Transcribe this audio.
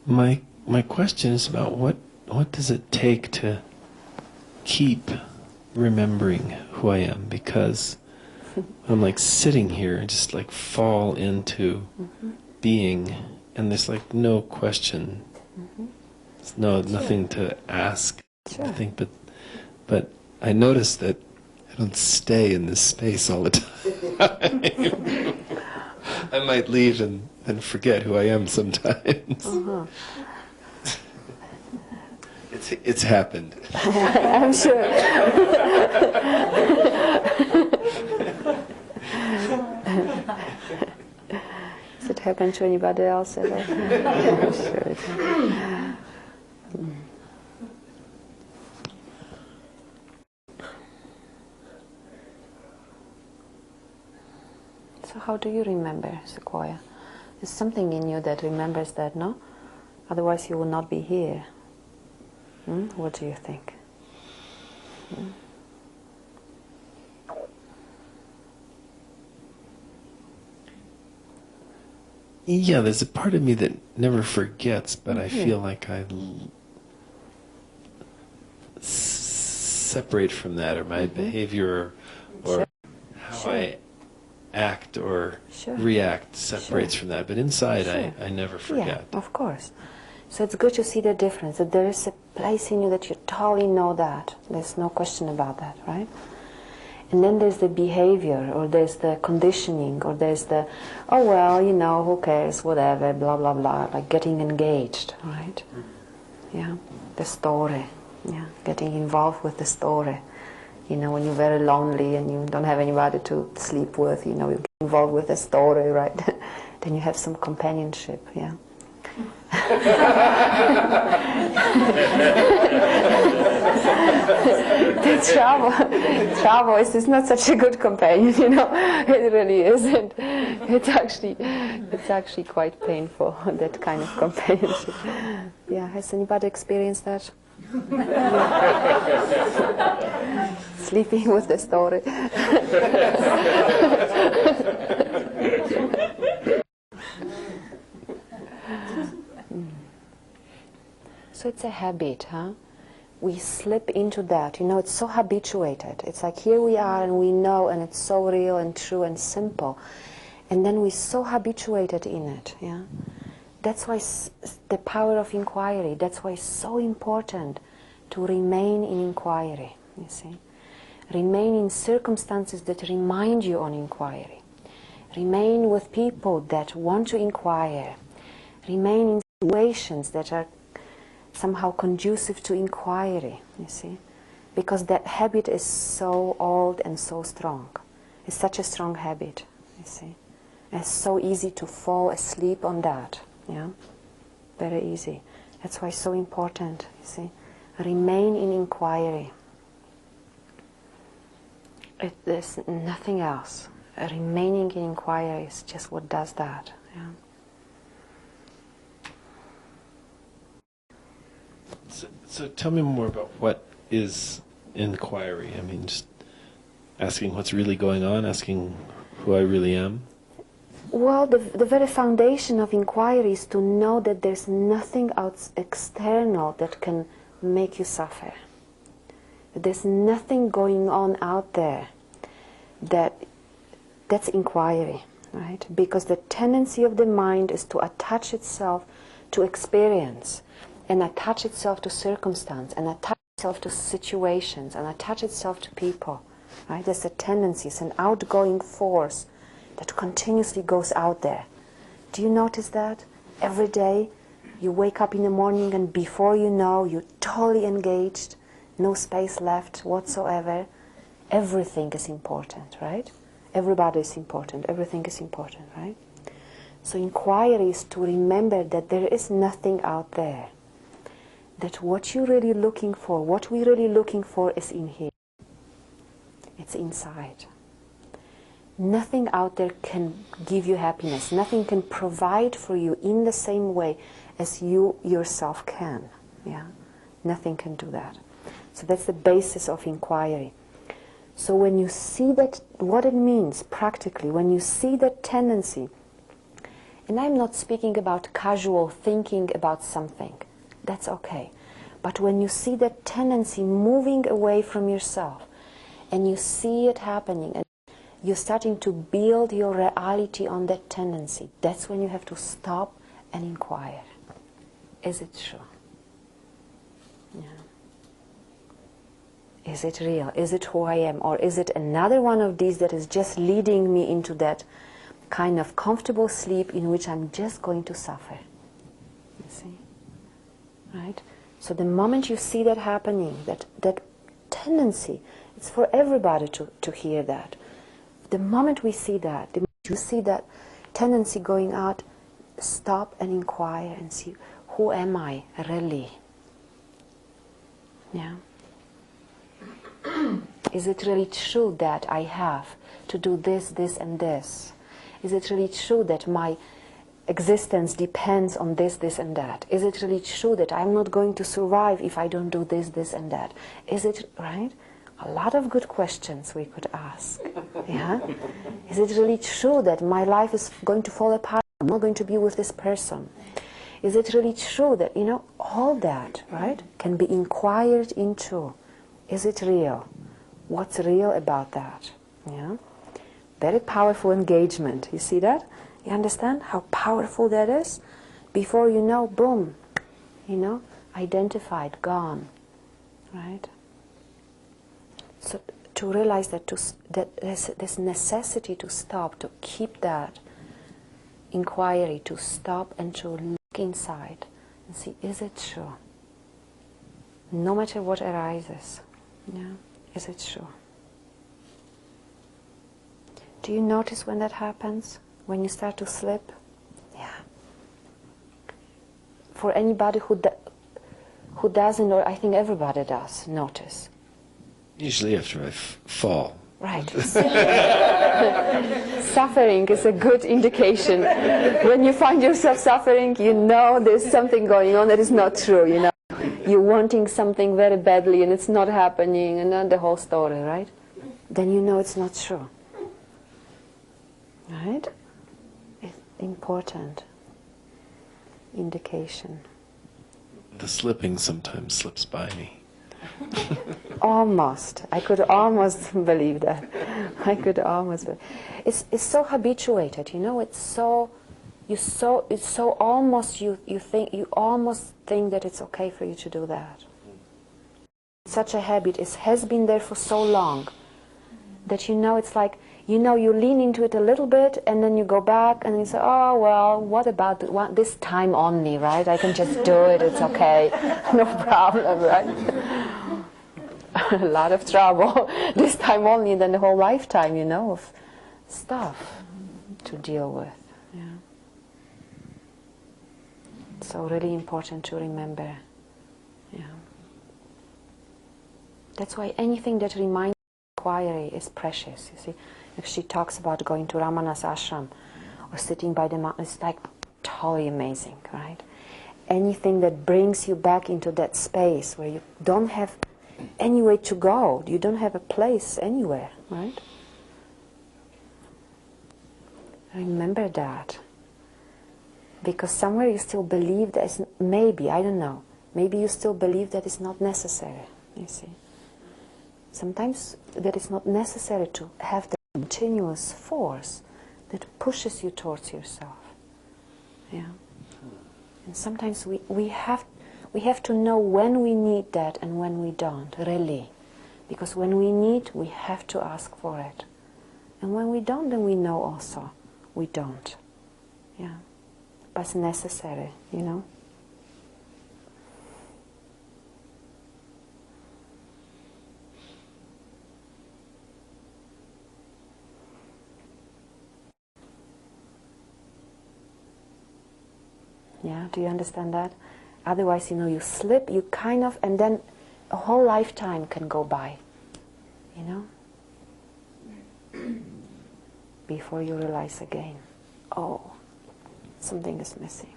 My question is about what does it take to keep remembering who I am, because I'm like sitting here and just like fall into being, and there's like no question, nothing to ask. I think, but I notice that I don't stay in this space all the time. I might leave and forget who I am sometimes. It's happened. I'm sure. Has it happened to anybody else ever? I'm sure it has. So how do you remember, Sequoia? There's something in you that remembers that, no? Otherwise you will not be here. What do you think? Yeah, there's a part of me that never forgets, but I feel like I separate from that, or my behavior, or how I act or react separates from that. But inside, I never forget. Yeah, of course. So it's good to see the difference, that there is a place in you that you totally know that. There's no question about that, right? And then there's the behavior, or there's the conditioning, or there's the, oh well, you know, who cares, whatever, blah, blah, blah, like getting engaged, right? Yeah, the story, yeah, getting involved with the story. You know, when you're very lonely and you don't have anybody to sleep with, you know, you get involved with the story, right? Then you have some companionship, yeah. The trouble is it's not such a good companion, you know. It really isn't. It's actually quite painful, that kind of companionship. Yeah, has anybody experienced that? Sleeping with the story. So it's a habit, huh? We slip into that, you know, it's so habituated. It's like here we are and we know, and it's so real and true and simple. And then we're so habituated in it, yeah? That's why the power of inquiry, that's why it's so important to remain in inquiry, you see. Remain in circumstances that remind you on inquiry. Remain with people that want to inquire. Remain in situations that are somehow conducive to inquiry, you see. Because that habit is so old and so strong. It's such a strong habit, you see. It's so easy to fall asleep on that, yeah. Very easy. That's why it's so important, you see. Remain in inquiry. There's nothing else. Remaining in inquiry is just what does that, yeah. So tell me more about what is inquiry. I mean, just asking what's really going on, asking who I really am. Well, the very foundation of inquiry is to know that there's nothing external that can make you suffer. There's nothing going on out there that's inquiry, right? Because the tendency of the mind is to attach itself to experience, and attach itself to circumstance, and attach itself to situations, and attach itself to people, right? There's a tendency, it's an outgoing force that continuously goes out there. Do you notice that? Every day you wake up in the morning and before you know, you're totally engaged, no space left whatsoever. Everything is important, right? Everybody is important, everything is important, right? So inquiry is to remember that there is nothing out there. That what you're really looking for, what we're really looking for is in here. It's inside. Nothing out there can give you happiness. Nothing can provide for you in the same way as you yourself can. Yeah? Nothing can do that. So that's the basis of inquiry. So when you see that, what it means practically, when you see that tendency, And I'm not speaking about casual thinking about something. That's okay. But when you see that tendency moving away from yourself, and you see it happening, and you're starting to build your reality on that tendency, that's when you have to stop and inquire. Is it true? Yeah. Is it real? Is it who I am? Or is it another one of these that is just leading me into that kind of comfortable sleep in which I'm just going to suffer? You see? Right? So the moment you see that happening, that tendency, it's for everybody to hear that. The moment we see that, the moment you see that tendency going out, stop and inquire and see, who am I really? Yeah. Is it really true that I have to do this, this, and this? Is it really true that my existence depends on this, this, and that? Is it really true that I'm not going to survive if I don't do this, this, and that? Is it, right? A lot of good questions we could ask. Yeah? Is it really true that my life is going to fall apart? I'm not going to be with this person. Is it really true that, you know, all that, right, can be inquired into? Is it real? What's real about that? Yeah? Very powerful engagement. You see that? You understand how powerful that is? Before you know, boom, you know, identified, gone, right? So to realize that there's this necessity to stop, to keep that inquiry, to stop and to look inside and see, is it true? No matter what arises, yeah, is it true? Do you notice when that happens? When you start to slip? Yeah. For anybody who doesn't, or I think everybody does, notice. Usually after I fall. Right. Suffering is a good indication. When you find yourself suffering, you know there's something going on that is not true, you know. You're wanting something very badly and it's not happening, and then the whole story, right? Then you know it's not true. Right? It's important indication. The slipping sometimes slips by me. Almost. I could almost believe that. I could almost believe. It's so habituated, you know, it's so almost you almost think that it's okay for you to do that. Such a habit has been there for so long that you know it's like, you know, you lean into it a little bit and then you go back and you say, oh well, what about this time only, right? I can just do it, it's okay, no problem, right? A lot of trouble this time only, and then the whole lifetime, you know, of stuff to deal with. Yeah. So really important to remember. Yeah. That's why anything that reminds inquiry is precious. You see, if she talks about going to Ramana's ashram or sitting by the mountain, it's like totally amazing, right? Anything that brings you back into that space where you don't have anywhere to go, you don't have a place anywhere, right? Remember that, because somewhere you still believe that it's, maybe, I don't know, maybe you still believe that it's not necessary. You see, sometimes that it's not necessary to have the continuous force that pushes you towards yourself. Yeah, and sometimes we have to know when we need that and when we don't, really. Because when we need, we have to ask for it. And when we don't, then we know also we don't. Yeah. But it's necessary, you know. Yeah, do you understand that? Otherwise, you know, you slip, you kind of, and then a whole lifetime can go by, you know, before you realize again, oh, something is missing.